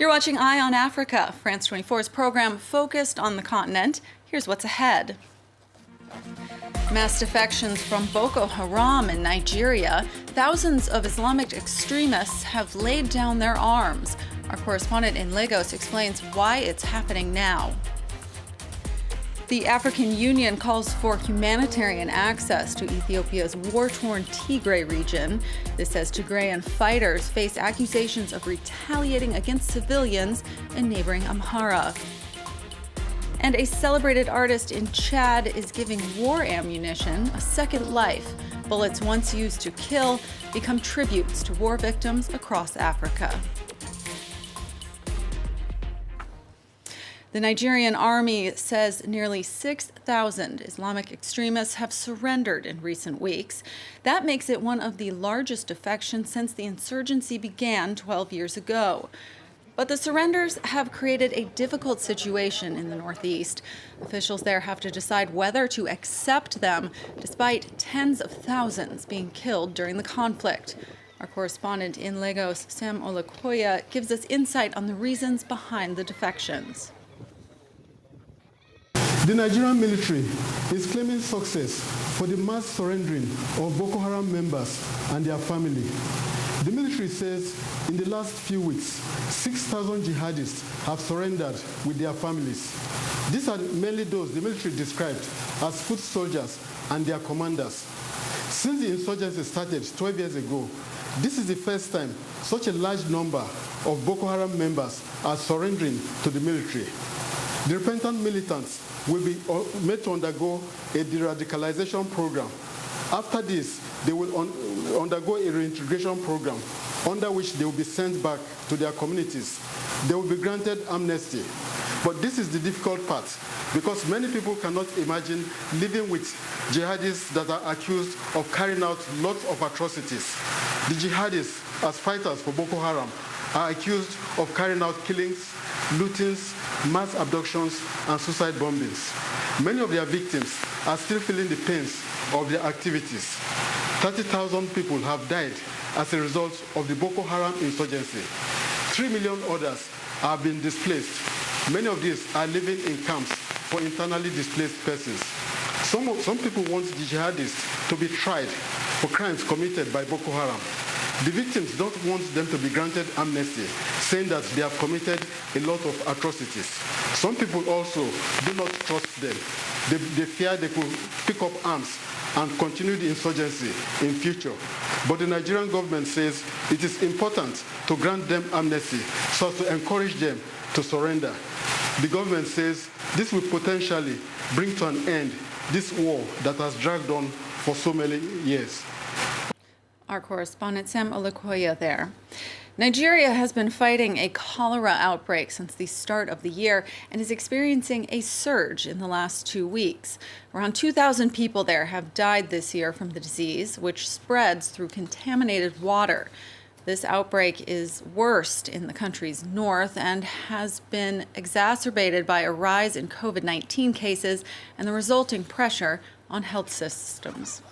You're watching Eye on Africa, France 24's program focused on the continent. Here's what's ahead. Mass defections from Boko Haram in Nigeria. Thousands of Islamic extremists have laid down their arms. Our correspondent in Lagos explains why it's happening now. The African Union calls for humanitarian access to Ethiopia's war-torn Tigray region. This says Tigrayan fighters face accusations of retaliating against civilians in neighboring Amhara. And a celebrated artist in Chad is giving war ammunition a second life. Bullets once used to kill become tributes to war victims across Africa. The Nigerian army says nearly 6,000 Islamic extremists have surrendered in recent weeks. That makes it one of the largest defections since the insurgency began 12 years ago. But the surrenders have created a difficult situation in the northeast. Officials there have to decide whether to accept them, despite tens of thousands being killed during the conflict. Our correspondent in Lagos, Sam Olakoya, gives us insight on the reasons behind the defections. The Nigerian military is claiming success for the mass surrendering of Boko Haram members and their family. The military says in the last few weeks, 6,000 jihadists have surrendered with their families. These are mainly those the military described as foot soldiers and their commanders. Since the insurgency started 12 years ago, this is the first time such a large number of Boko Haram members are surrendering to the military. The repentant militants will be made to undergo a de-radicalization program. After this, they will undergo a reintegration program under which they will be sent back to their communities. They will be granted amnesty. But this is the difficult part, because many people cannot imagine living with jihadists that are accused of carrying out lots of atrocities. The jihadists, as fighters for Boko Haram, are accused of carrying out killings, lootings, mass abductions, and suicide bombings. Many of their victims are still feeling the pains of their activities. 30,000 people have died as a result of the Boko Haram insurgency. 3 million others have been displaced. Many of these are living in camps for internally displaced persons. Some people want the jihadists to be tried for crimes committed by Boko Haram. The victims don't want them to be granted amnesty, saying that they have committed a lot of atrocities. Some people also do not trust them. They fear they could pick up arms and continue the insurgency in future. But the Nigerian government says it is important to grant them amnesty so as to encourage them to surrender. The government says this will potentially bring to an end this war that has dragged on for so many years. Our correspondent Sam Olakoya there. Nigeria has been fighting a cholera outbreak since the start of the year and is experiencing a surge in the last 2 weeks. Around 2,000 people there have died this year from the disease, which spreads through contaminated water. This outbreak is worst in the country's north and has been exacerbated by a rise in COVID-19 cases and the resulting pressure on health systems.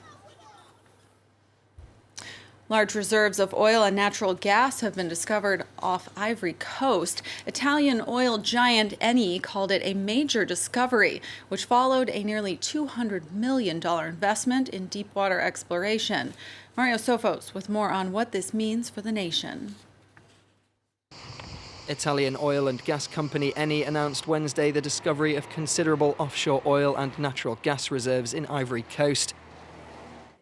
Large reserves of oil and natural gas have been discovered off Ivory Coast. Italian oil giant Eni called it a major discovery, which followed a nearly $200 million investment in deepwater exploration. Mario Sofos with more on what this means for the nation. Italian oil and gas company Eni announced Wednesday the discovery of considerable offshore oil and natural gas reserves in Ivory Coast.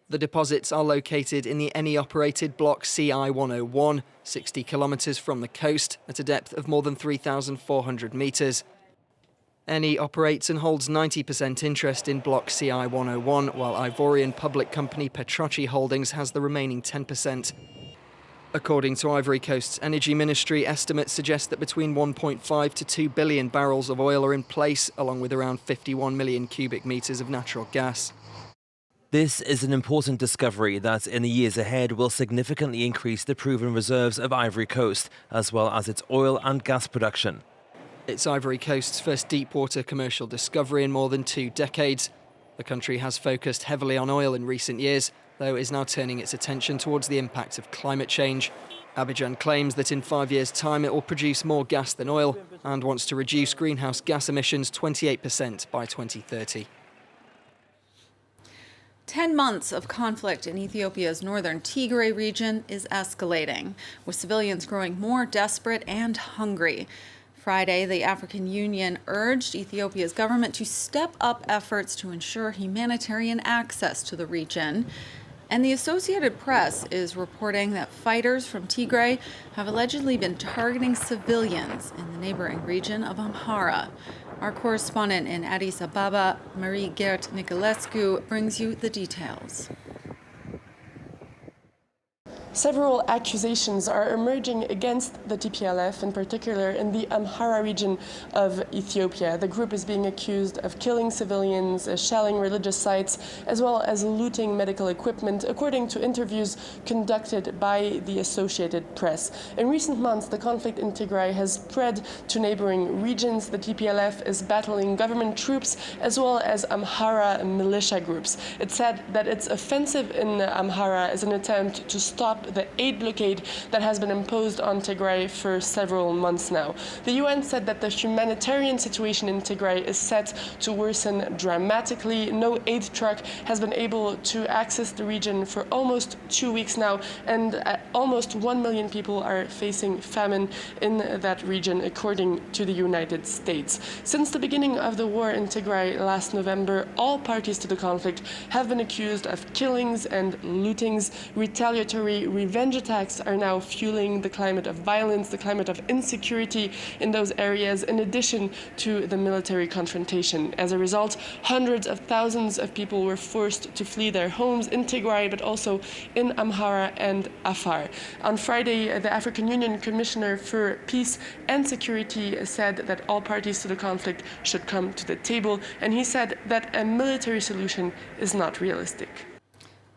The deposits are located in the Eni-operated block CI-101, 60 kilometres from the coast, at a depth of more than 3,400 metres. Eni operates and holds 90% interest in block CI-101, while Ivorian public company Petroci Holdings has the remaining 10%. According to Ivory Coast's Energy Ministry, estimates suggest that between 1.5 to 2 billion barrels of oil are in place, along with around 51 million cubic metres of natural gas. This is an important discovery that in the years ahead will significantly increase the proven reserves of Ivory Coast, as well as its oil and gas production. It's Ivory Coast's first deepwater commercial discovery in more than 2 decades. The country has focused heavily on oil in recent years, though is now turning its attention towards the impact of climate change. Abidjan claims that in 5 years' time it will produce more gas than oil and wants to reduce greenhouse gas emissions 28% by 2030. 10 months of conflict in Ethiopia's northern Tigray region is escalating, with civilians growing more desperate and hungry. Friday, the African Union urged Ethiopia's government to step up efforts to ensure humanitarian access to the region. And the Associated Press is reporting that fighters from Tigray have allegedly been targeting civilians in the neighboring region of Amhara. Our correspondent in Addis Ababa, Marie-Gert Nicolescu, brings you the details. Several accusations are emerging against the TPLF, in particular in the Amhara region of Ethiopia. The group is being accused of killing civilians, shelling religious sites, as well as looting medical equipment, according to interviews conducted by the Associated Press. In recent months, the conflict in Tigray has spread to neighboring regions. The TPLF is battling government troops as well as Amhara militia groups. It said that its offensive in Amhara is an attempt to stop the aid blockade that has been imposed on Tigray for several months now. The UN said that the humanitarian situation in Tigray is set to worsen dramatically. No aid truck has been able to access the region for almost 2 weeks now, and almost 1 million people are facing famine in that region, according to the United States. Since the beginning of the war in Tigray last November, all parties to the conflict have been accused of killings and lootings. Retaliatory revenge attacks are now fueling the climate of violence, the climate of insecurity in those areas, in addition to the military confrontation. As a result, hundreds of thousands of people were forced to flee their homes in Tigray, but also in Amhara and Afar. On Friday, the African Union Commissioner for Peace and Security said that all parties to the conflict should come to the table, and he said that a military solution is not realistic.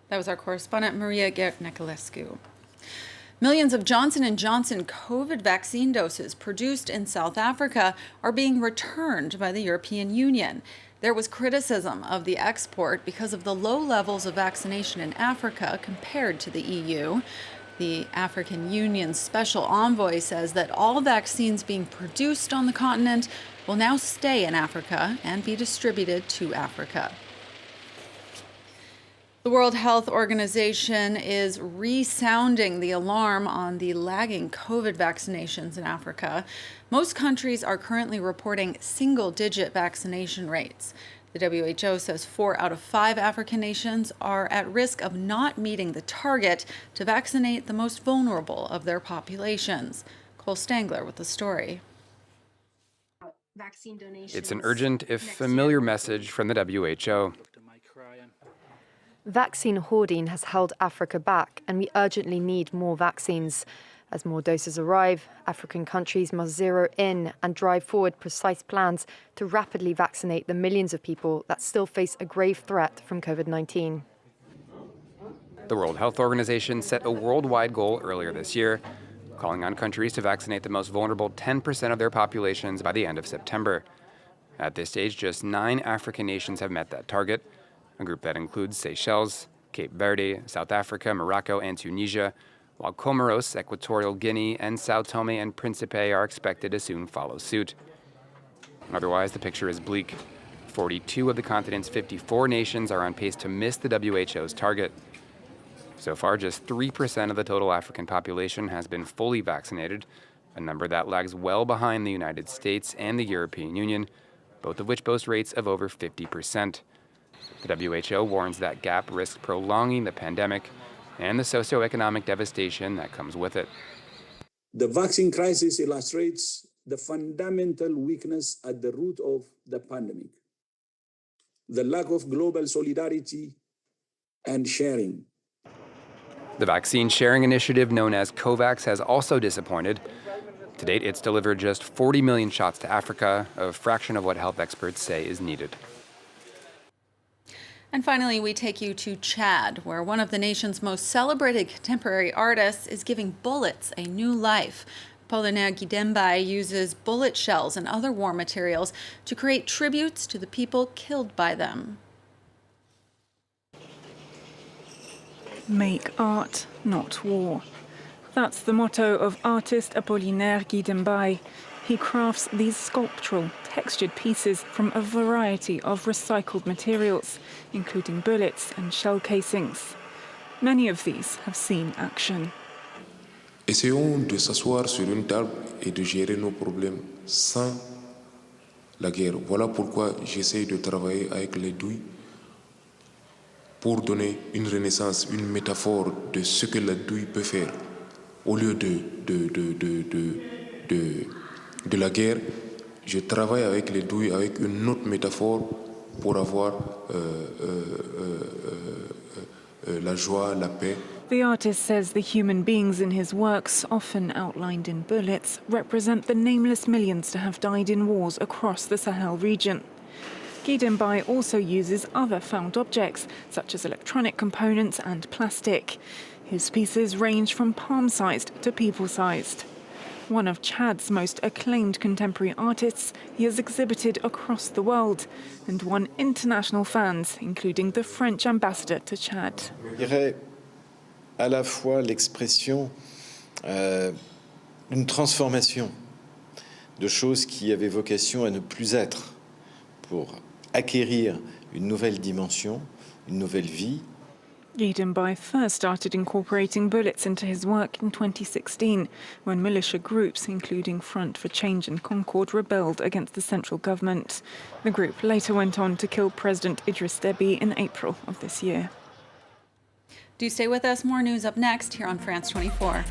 That was our correspondent, Maria-Gert Nicolescu. Millions of Johnson & Johnson COVID vaccine doses produced in South Africa are being returned by the European Union. There was criticism of the export because of the low levels of vaccination in Africa compared to the EU. The African Union's special envoy says that all vaccines being produced on the continent will now stay in Africa and be distributed to Africa. The World Health Organization is resounding the alarm on the lagging COVID vaccinations in Africa. Most countries are currently reporting single-digit vaccination rates. The WHO says 4 out of 5 African nations are at risk of not meeting the target to vaccinate the most vulnerable of their populations. Cole Stangler with the story. It's an urgent, if familiar, message from the WHO. Vaccine hoarding has held Africa back, and we urgently need more vaccines. As more doses arrive, African countries must zero in and drive forward precise plans to rapidly vaccinate the millions of people that still face a grave threat from COVID-19. The World Health Organization set a worldwide goal earlier this year, calling on countries to vaccinate the most vulnerable 10% of their populations by the end of September. At this stage, just 9 African nations have met that target, a group that includes Seychelles, Cape Verde, South Africa, Morocco, and Tunisia, while Comoros, Equatorial Guinea, and Sao Tome and Principe are expected to soon follow suit. Otherwise, the picture is bleak. 42 of the continent's 54 nations are on pace to miss the WHO's target. So far, just 3% of the total African population has been fully vaccinated, a number that lags well behind the United States and the European Union, both of which boast rates of over 50%. The WHO warns that gap risks prolonging the pandemic and the socioeconomic devastation that comes with it. The vaccine crisis illustrates the fundamental weakness at the root of the pandemic: the lack of global solidarity and sharing. The vaccine sharing initiative known as COVAX has also disappointed. To date, it's delivered just 40 million shots to Africa, a fraction of what health experts say is needed. And finally, we take you to Chad, where one of the nation's most celebrated contemporary artists is giving bullets a new life. Apollinaire Guidembai uses bullet shells and other war materials to create tributes to the people killed by them. Make art, not war. That's the motto of artist Apollinaire Guidembai. He crafts these sculptural, textured pieces from a variety of recycled materials, including bullets and shell casings. Many of these have seen action. Essayons de s'asseoir sur une table et de gérer nos problèmes sans la guerre. Voilà pourquoi j'essaie de travailler avec les douilles pour donner une renaissance, une métaphore de ce que la douille peut faire. Au lieu de la guerre, je travaille avec les douilles avec une autre métaphore pour avoir la joie, la paix. The artist says the human beings in his works, often outlined in bullets, represent the nameless millions to have died in wars across the Sahel region. Guidembai also uses other found objects, such as electronic components and plastic. His pieces range from palm-sized to people-sized. One of Chad's most acclaimed contemporary artists, he has exhibited across the world and won international fans, including the French ambassador to Chad. À la fois l'expression d'une transformation de choses qui avaient vocation à ne plus être, pour acquérir une nouvelle dimension, une nouvelle vie. Guidembai first started incorporating bullets into his work in 2016, when militia groups, including Front for Change and Concord, rebelled against the central government. The group later went on to kill President Idris Deby in April of this year. Do stay with us. More news up next here on France 24.